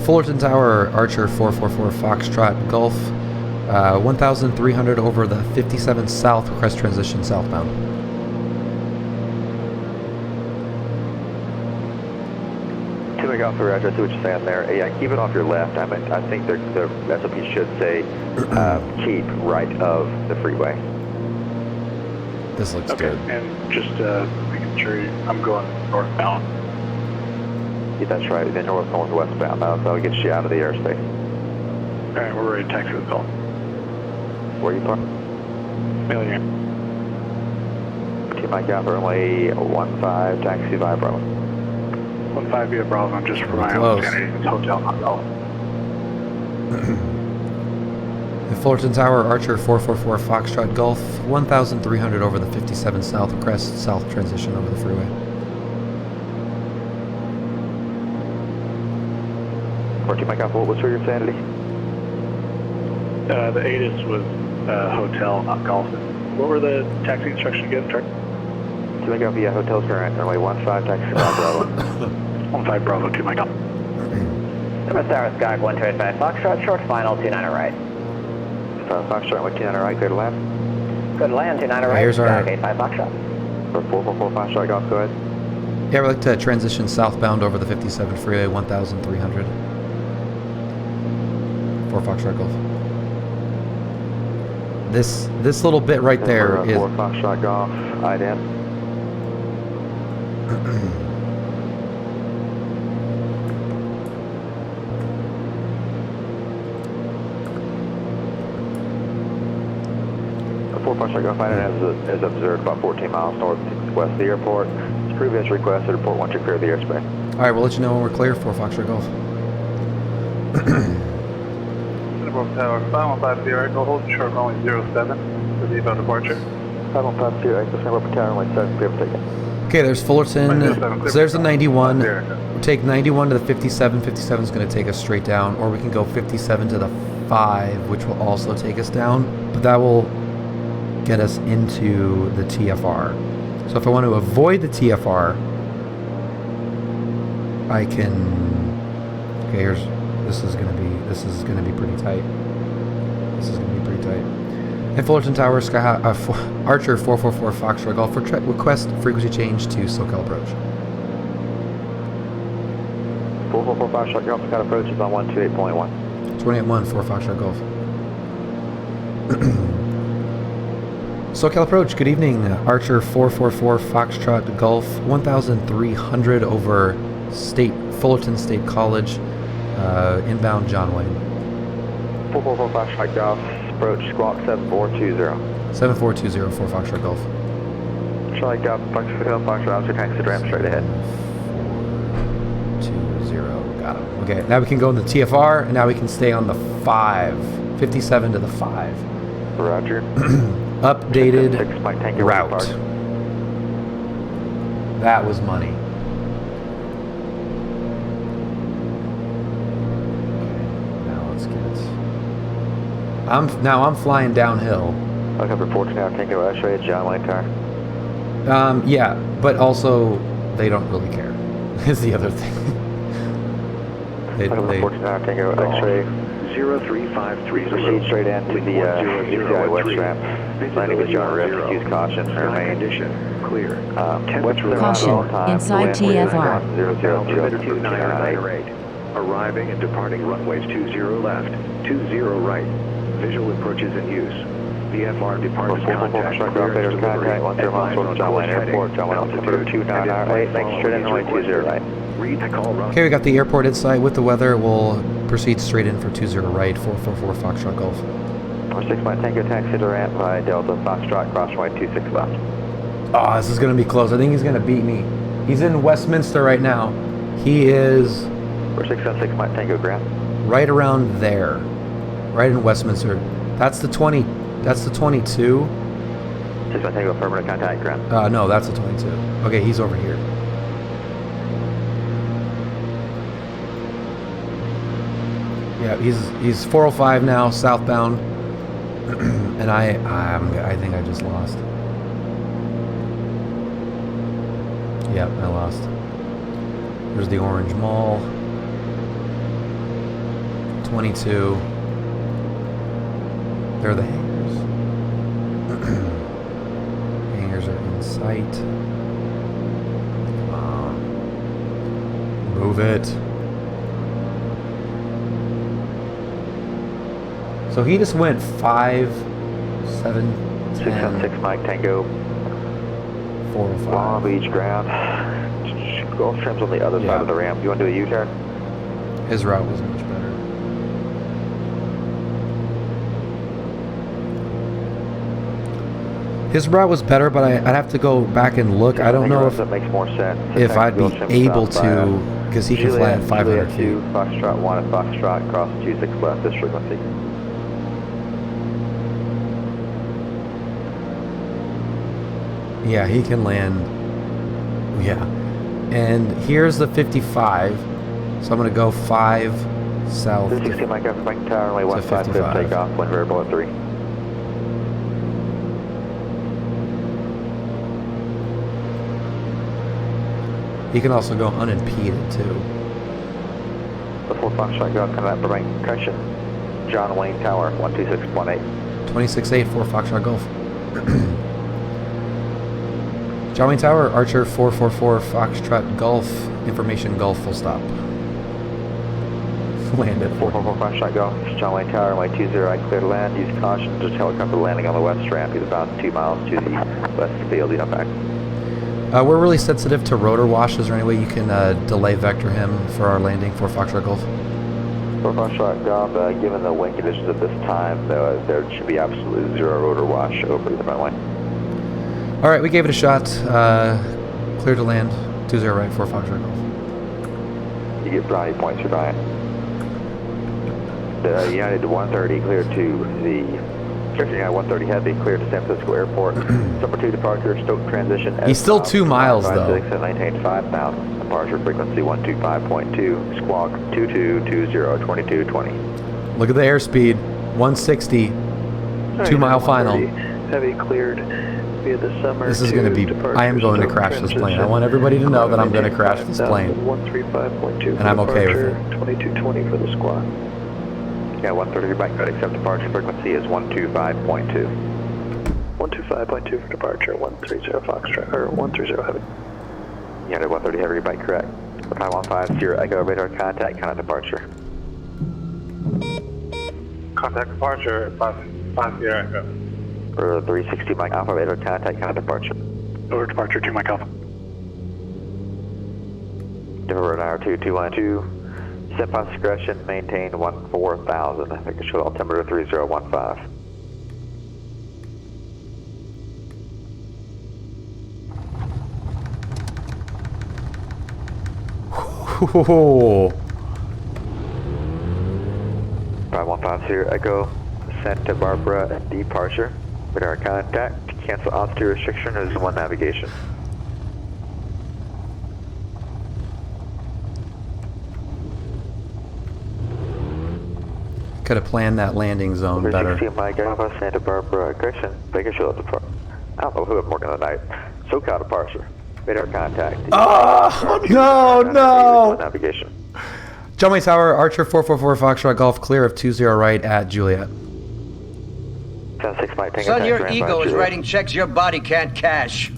A: Fullerton Tower, Archer 444 Foxtrot Golf. 1,300 over the 57 south, request transition southbound.
E: To make off the roger, I see what you're saying there. Yeah, keep it off your left. I think the SOP should say keep right of the freeway.
A: This looks
B: Okay,
A: good.
B: and just making sure I'm going northbound.
E: Yeah, that's right. Then northwestbound. That'll get you out of the airspace.
B: All right, we're ready to taxi the call.
E: Where are you parked?
B: Million.
E: T Mike Alpha runway 15, taxi via Bravo.
B: 15 via Bravo, just for my
A: Close.
B: own sanity. It's hotel, not golf.
A: The Fullerton Tower, Archer 444 Foxtrot Golf, 1,300 over the 57 south, request south transition over the freeway.
E: Or T Mike Alpha, what was for your sanity?
B: The ATIS was hotel, not golf. What were the taxi instructions again? Sorry.
E: T Mike Alpha, yeah, hotel's current. Runway 15, taxi via Bravo.
B: 15 Bravo, 2 Mike.
G: Thomas Tower, Sky 1285 Foxtrot, short final, 29 right.
E: Foxtrot, runway 29 right, clear to land.
G: Good land, 29 right,
A: Here's our-
G: Sky 85 Foxtrot.
E: For 444 Foxtrot Golf, go ahead.
A: Yeah, we'd like to transition southbound over the 57 freeway, 1,300. 4 Foxtrot Golf. This little bit right there is...
E: 4 Foxtrot Golf, IDEN. The 4 Foxtrot Golf IDEN is observed about 14 miles northwest of the airport. As previous requested, report once you clear the airspace.
A: Alright, we'll let you know when we're clear for Foxtrot Golf.
B: Cinnabrook Tower, 5150, Echo, hold short runway 07 for the about departure.
E: 5150, Echo, Cinnabrook Tower, runway 7, clear for takeoff.
A: Okay, there's Fullerton. So there's the 91.
B: There.
A: We'll take 91 to the 57. 57 is going to take us straight down. Or we can go 57 to the 5, which will also take us down. But that will get us into the TFR. So if I want to avoid the TFR, I can... Okay, this is going to be pretty tight. This is going to be pretty tight. And Fullerton Tower, Archer 444 Foxtrot Golf, request frequency change to SoCal approach.
E: 444 Foxtrot Golf, Sky approach is on 128.1.
A: 28-1 for Foxtrot Golf. SoCal approach, good evening. Archer 444 Foxtrot Golf, 1,300 over Fullerton State College, inbound John Wayne.
E: 444 Foxtrot Golf, approach squawk 7420.
A: 7420 for Foxtrot Golf.
E: Charlie Golf, Foxtrot Hotel, Foxtrot Officer, taxi to ramp straight ahead.
A: 420, got him. Okay, now we can go in the TFR, and now we can stay on the 5. 57 to the 5.
E: Roger.
A: Updated
E: 6 Mike Tango
A: route.
E: Park.
A: That was money. I'm flying downhill.
E: Welcome to 14 hour Tango X-ray, John Wayne Tower.
A: Yeah, but also they don't really care. Is the other thing.
E: Welcome to 14 hour Tango X-ray.
D: 0353.
E: Proceed straight into the UCI West ramp. Landing with John Rift. Use caution. Remain.
D: Condition. Clear.
J: Caution, inside TFR.
D: 00298. Arriving and departing runways 20 left, 20 right. Visual approaches in use. VFR department contact.
E: Contact 10 miles from John Wayne Airport. John Wayne altimeter 2998. Thanks, straight in runway 20 right.
D: Read the call run.
A: Okay, we got the airport insight with the weather. We'll proceed straight in for 20 right, 444 Foxtrot Golf.
E: 6 Mike Tango taxi to ramp by Delta Foxtrot, cross runway 26 left.
A: Oh, this is going to be close. I think he's going to beat me. He's in Westminster right now. He is...
E: 676 Mike Tango Grant.
A: Right around there. Right in Westminster. That's the 20. That's the 22.
E: 6 Mike Tango permanent contact Grant.
A: No, that's the 22. Okay, he's over here. Yeah, he's 405 now, southbound. And I think I just lost. Yep, I lost. There's the Orange Mall. 22. They're the hangars. Hangars are in sight. Come on. Move it. So he just went 5, 7, 10,
E: 616 Mike Tango.
A: 4 or 5.
E: Long Beach ground. Gulfstream's on the other side of the ramp. You want to do a U-turn?
A: His route was much better. His route was better, but I'd have to go back and look. I don't know if
E: that makes more sense.
A: if I'd be able to, because he can fly at 500 feet.
E: Juliet 2, Foxtrot 1 and Foxtrot, cross 26 left, this frequency.
A: Yeah, he can land. Yeah. And here's the 55. So I'm going to go 5 south.
E: 260 Mike Alpha Mike Tower, runway 15 takeoff, wind variable at 3.
A: He can also go unimpeded too.
E: Before Foxtrot go, coming up for rank concussion. John Wayne Tower, 126.8.
A: 26.8 for Foxtrot Golf. John Wayne Tower, Archer 444, Foxtrot Golf, information Golf, full stop. Landed.
E: 444 Foxtrot Golf, John Wayne Tower, runway 20, right, clear to land. Use caution, just helicopter landing on the west ramp. He's about 2 miles to the west of the field, you know, back.
A: We're really sensitive to rotor wash. Is there any way you can delay vector him for our landing for Foxtrot Golf?
E: For Foxtrot Golf, given the wind conditions at this time, there should be absolutely 0 rotor wash over the runway.
A: All right, we gave it a shot. Clear to land. 20 right for Foxtrot Golf.
E: You get brownie points for Brian. The United 130 clear to the United 130 Heavy clear to San Francisco Airport. Number 2 departure, Stoke transition.
A: He's still 2 miles though.
E: And maintain 5,000. Departure frequency 125.2. Squawk 2220 2220.
A: Look at the airspeed. 160. 2 mile final.
F: Heavy cleared via the summer.
A: This is going to be. I am going to crash this plane. I want everybody to know that I'm going to crash this plane.
F: 135.2.
A: And I'm okay with it.
F: 2220 for the squawk.
E: Yeah, 130 back code, except departure frequency is 125.2.
F: 125.2 for departure, 130 Foxtrot, or 130 Heavy.
E: United 130 Heavy, bike correct. 5150 Echo, radar contact, count departure.
B: Contact departure, 550 Echo.
E: For 360 Mike Alpha, radar contact, count departure.
B: Over departure 2 Mike Alpha.
E: Denver Hour 2212. Set pass discretion, maintain 14,000. I think it should altimeter 3015.
A: Oh.
E: 5150 Echo, Santa Barbara departure. Radar contact, cancel altitude restriction, is 1 navigation.
A: Could have planned that landing zone better.
E: 60 Mike Alpha, Santa Barbara correction, Bakersfield departure. I don't know who I'm working tonight. SoCal departure. Radar contact.
A: Oh, no.
E: Navigation.
A: John Wayne Tower, Archer 444, Foxtrot Golf, clear of 20 right at Juliet.
E: 10-6 Mike Tango.
K: Son, your ego is writing checks your body can't cash.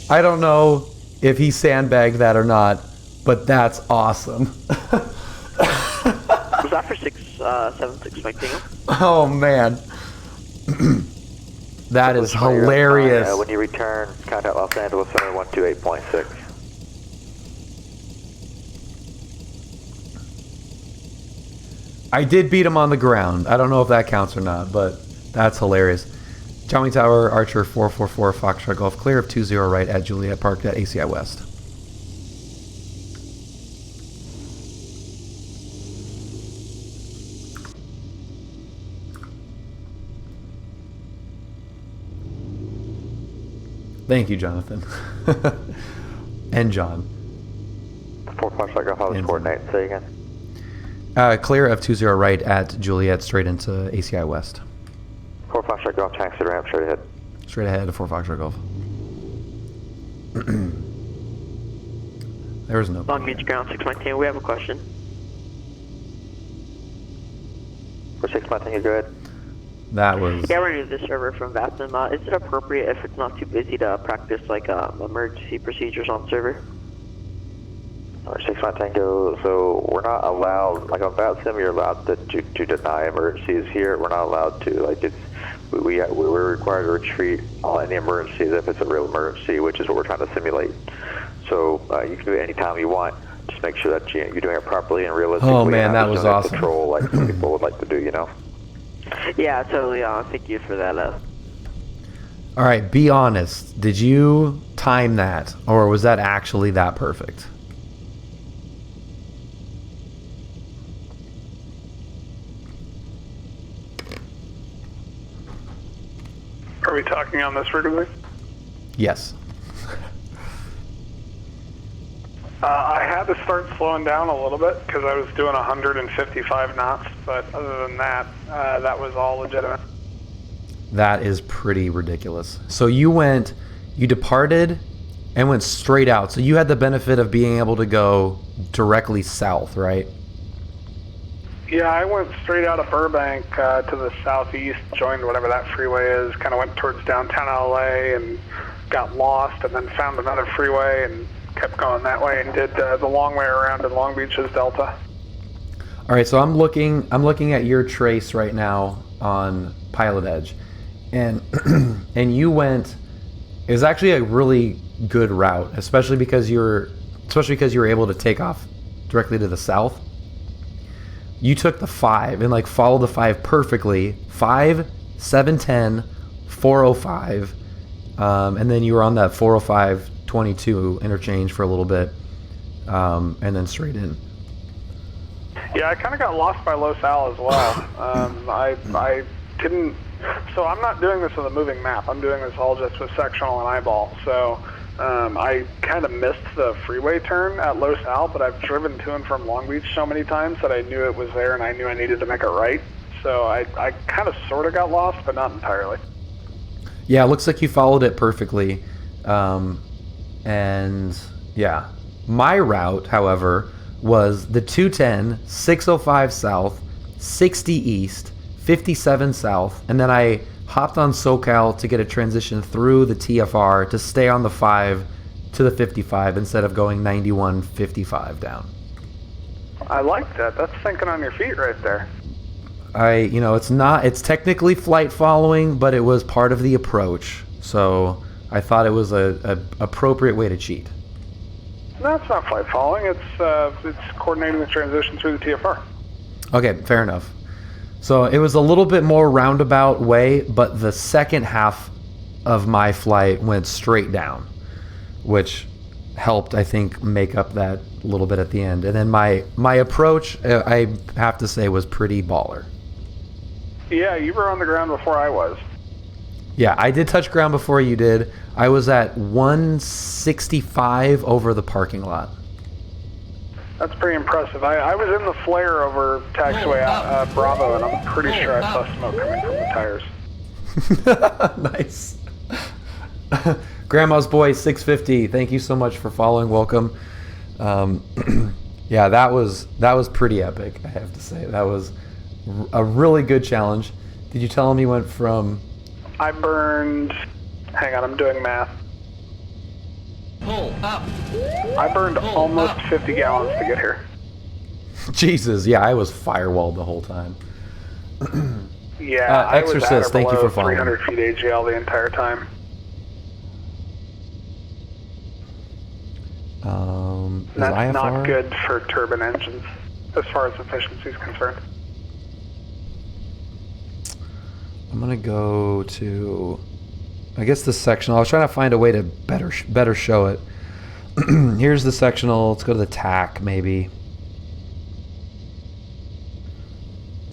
A: I don't know if he sandbagged that or not, but that's awesome.
I: Was that for 676 Mike Tango?
A: Oh man. That is hilarious.
E: When you return, contact Los Angeles Center 128.6.
A: I did beat him on the ground. I don't know if that counts or not, but that's hilarious. John Wayne Tower, Archer 444, Foxtrot Golf, clear of 20 right at Juliet, parked at ACI West. Thank you, Jonathan. And John.
E: 4 Foxtrot Golf, how was coordinate? Say again.
A: Clear of 20 right at Juliet, straight into ACI West.
E: 4 Foxtrot Golf, taxi ramp, straight ahead.
A: Straight ahead to 4 Foxtrot Golf. There was no.
I: Long Beach ground 6 Mike Tango, we have a question.
E: For 6 months, you go ahead.
A: That was...
I: Yeah, we're new to the server from Vassam. Is it appropriate if it's not too busy to practice like emergency procedures on server?
E: 6 months, Tango. So we're not allowed, like on Vassam, you're allowed to deny emergencies. Here, we're not allowed to. Like we're required to retreat on any emergencies if it's a real emergency, which is what we're trying to simulate. So you can do it anytime you want. Just make sure that you're doing it properly and realistically.
A: Oh man, that was awesome.
E: Patrol like some people would like to do, you know.
I: Yeah, totally. Thank you for that.
A: All right, be honest. Did you time that, or was that actually that perfect?
B: Are we talking on this frequency?
A: Yes.
B: I had to start slowing down a little bit because I was doing 155 knots, but other than that, that was all legitimate.
A: That is pretty ridiculous. So you departed and went straight out. So you had the benefit of being able to go directly south, right?
B: Yeah, I went straight out of Burbank to the southeast, joined whatever that freeway is, kind of went towards downtown LA and got lost, and then found another freeway and kept going that way and did the long way around in Long Beach's Delta.
A: All right, so I'm looking at your trace right now on PilotEdge, and and you went. It was actually a really good route, especially because you were able to take off directly to the south. You took the 5 and like followed the 5 perfectly. 5, 710, 405, and then you were on that 405 22 interchange for a little bit, and then straight in.
B: Yeah, I kind of got lost by Los Al as well. I didn't. So I'm not doing this with a moving map. I'm doing this all just with sectional and eyeball. So I kind of missed the freeway turn at Los Al, but I've driven to and from Long Beach so many times that I knew it was there and I knew I needed to make a right. So I kind of sort of got lost, but not entirely.
A: Yeah, it looks like you followed it perfectly. And yeah, my route, however, was the 210, 605 south, 60 east, 57 south, and then I hopped on SoCal to get a transition through the TFR to stay on the 5 to the 55 instead of going 91, 55 down.
B: I like that. That's thinking on your feet right there.
A: It's technically flight following, but it was part of the approach. So I thought it was a appropriate way to cheat.
B: No, it's not flight following. It's coordinating the transition through the TFR.
A: Okay, fair enough. So it was a little bit more roundabout way, but the second half of my flight went straight down, which helped, I think, make up that little bit at the end. And then my approach, I have to say, was pretty baller.
B: Yeah, you were on the ground before I was.
A: Yeah, I did touch ground before you did. I was at 165 over the parking lot.
B: That's pretty impressive. I was in the flare over taxiway Bravo, and I'm pretty sure I saw smoke coming from the tires.
A: Nice. Grandma's Boy 650, thank you so much for following. Welcome. Yeah, that was pretty epic, I have to say. That was a really good challenge. Did you tell him you went from...
B: I burned... Hang on, I'm doing math.
K: Pull up.
B: I burned almost 50 gallons to get here.
A: Jesus, yeah, I was firewalled the whole time.
B: Yeah, I was at or
A: thank you
B: below
A: for following.
B: 300 feet AGL the entire time. That's
A: IFR?
B: not good for turbine engines, as far as efficiency is concerned.
A: I'm gonna go to, I guess, the sectional. I was trying to find a way to better show it. Here's the sectional. Let's go to the TAC maybe.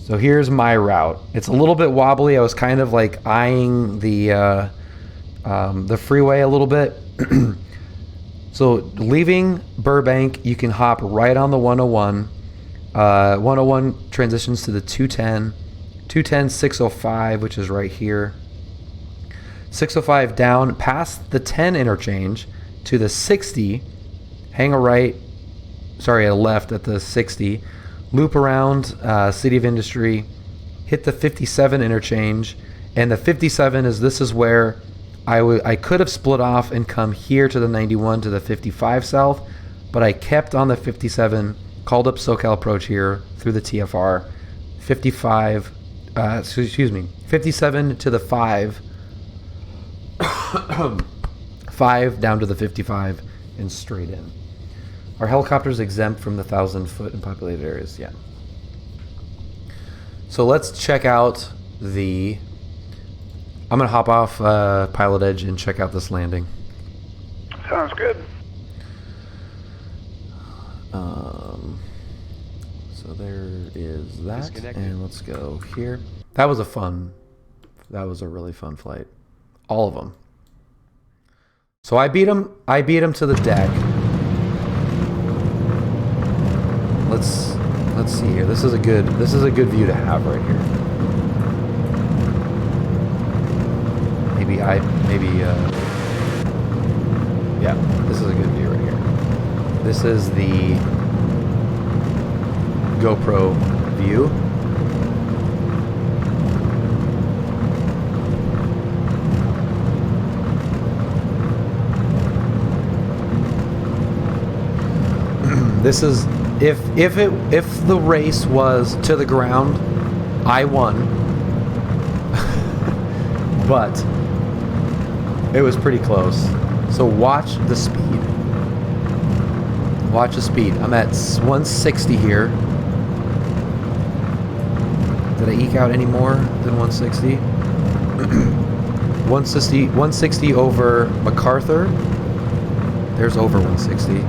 A: So here's my route. It's a little bit wobbly. I was kind of like eyeing the freeway a little bit. So leaving Burbank, you can hop right on the 101. 101 transitions to the 210. 210, 605, which is right here. 605 down past the 10 interchange to the 60. Hang a left at the 60. Loop around City of Industry hit the 57 interchange, and the 57 this is where I could have split off and come here to the 91 to the 55 south, but I kept on the 57, called up SoCal approach here through the TFR, 57 to the 5, 5 down to the 55 and straight in. Are helicopters exempt from the 1,000-foot in populated areas? Yeah. So let's check out the... I'm going to hop off PilotEdge and check out this landing.
B: Sounds good.
A: So there is that, and let's go here. That was a really fun flight. All of them. So I beat him to the deck. Let's see here. This is a good view to have right here. Yeah, this is a good view right here. This is the GoPro view. This is if the race was to the ground, I won. But it was pretty close. So watch the speed. Watch the speed. I'm at 160 here. Did I eke out any more than 160? 160 over MacArthur. There's over 160.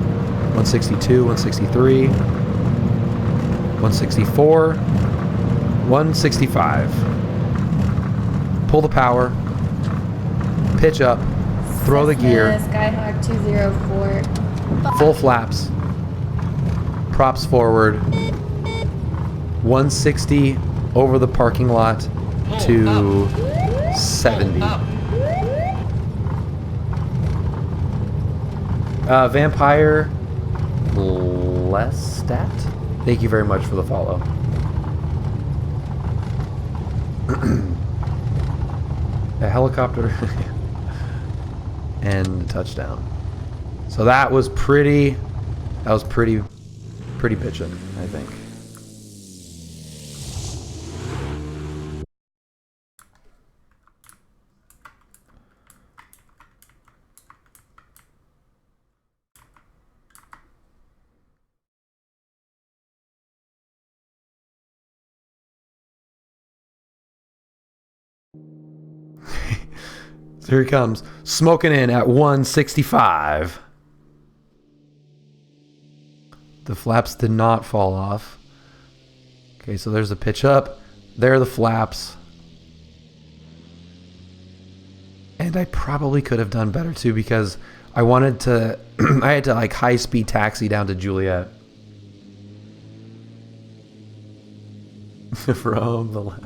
A: 162, 163, 164, 165. Pull the power. Pitch up. Throw the gear.
L: Skyhawk 204.
A: Full flaps. Props forward. 160 over the parking lot to 70. Vampire Lestat, thank you very much for the follow. A helicopter and a touchdown. So that was pretty bitchin', I think. So here he comes, smoking in at 165. The flaps did not fall off. Okay, so there's the pitch up. There are the flaps. And I probably could have done better too, because I wanted to, I had to like high speed taxi down to Juliet. From the left.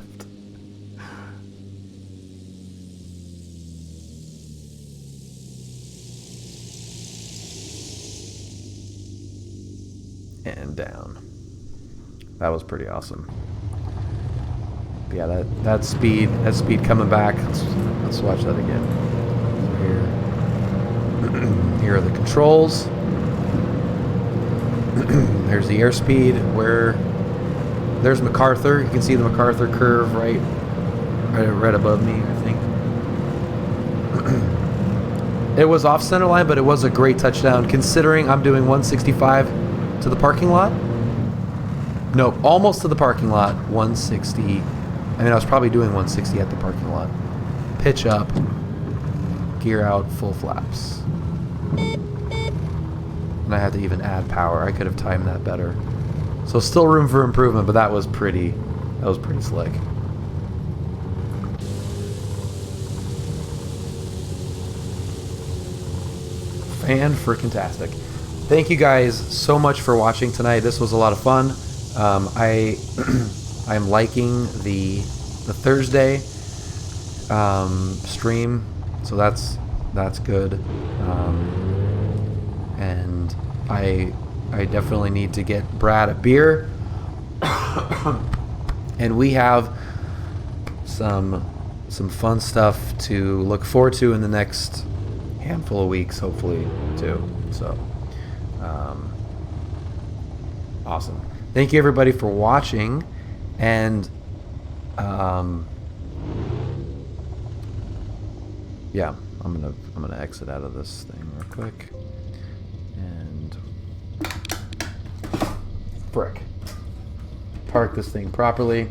A: And down. That was pretty awesome. But yeah, that speed coming back. Let's watch that again. So here are the controls. There's the airspeed. There's MacArthur. You can see the MacArthur curve right above me, I think. It was off center line, but it was a great touchdown considering I'm doing 165 to the parking lot. No, almost to the parking lot. 160. I mean, I was probably doing 160 at the parking lot. Pitch up, gear out, full flaps. And I had to even add power. I could have timed that better. So still room for improvement, but that was pretty slick. Fan-freaking-tastic. Thank you guys so much for watching tonight. This was a lot of fun. I'm liking the Thursday stream, so that's good. And I definitely need to get Brad a beer. And we have some fun stuff to look forward to in the next handful of weeks, hopefully, too. So, awesome. Thank you, everybody, for watching. And, yeah, I'm gonna exit out of this thing real quick. And frick. Park this thing properly.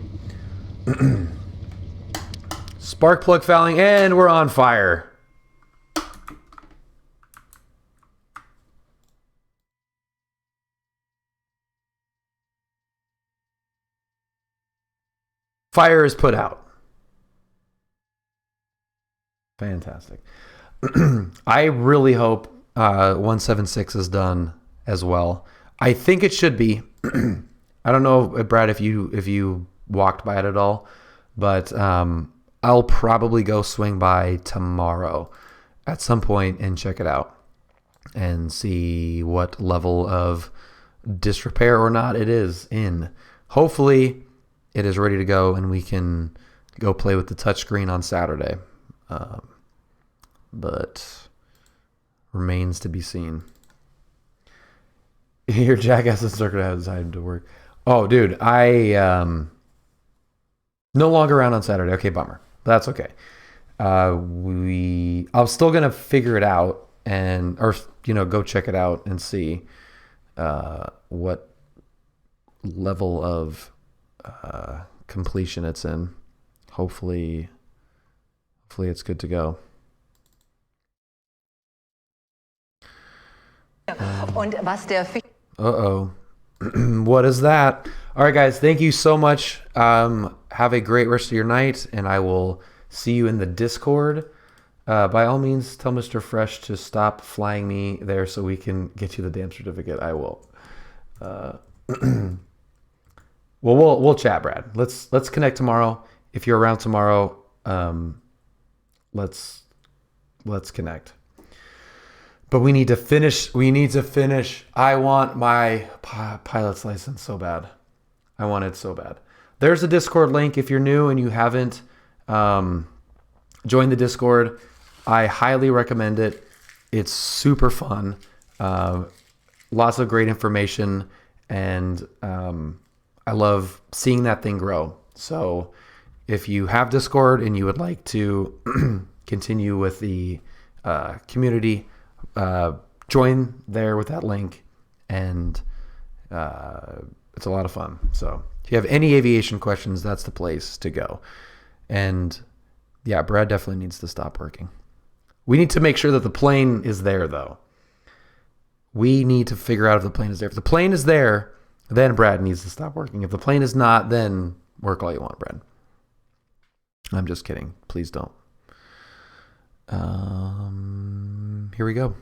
A: Spark plug fouling, and we're on fire. Fire is put out. Fantastic. I really hope 176 is done as well. I think it should be. I don't know, Brad, if you walked by it at all, but I'll probably go swing by tomorrow at some point and check it out and see what level of disrepair or not it is in. Hopefully it is ready to go and we can go play with the touchscreen on Saturday. But remains to be seen. Your jackass is circuit has decided to work. Oh, dude, I no longer around on Saturday. Okay, bummer. That's okay. I'm still gonna figure it out or go check it out and see what level of completion it's in. Hopefully it's good to go. Uh-oh. What is that? All right, guys, thank you so much. Have a great rest of your night, and I will see you in the Discord. By all means, tell Mr. Fresh to stop flying me there so we can get you the damn certificate. I will. Well, we'll chat, Brad. Let's connect tomorrow. If you're around tomorrow, let's connect. But we need to finish. I want my pilot's license so bad. I want it so bad. There's a Discord link if you're new and you haven't joined the Discord. I highly recommend it. It's super fun. Lots of great information, and I love seeing that thing grow. So if you have Discord and you would like to continue with the community, join there with that link, and it's a lot of fun. So if you have any aviation questions, that's the place to go. And yeah, Brad definitely needs to stop working. We need to make sure that the plane is there, though. We need to figure out if the plane is there. If the plane is there, then Brad needs to stop working. If the plane is not, then work all you want, Brad. I'm just kidding. Please don't. Here we go.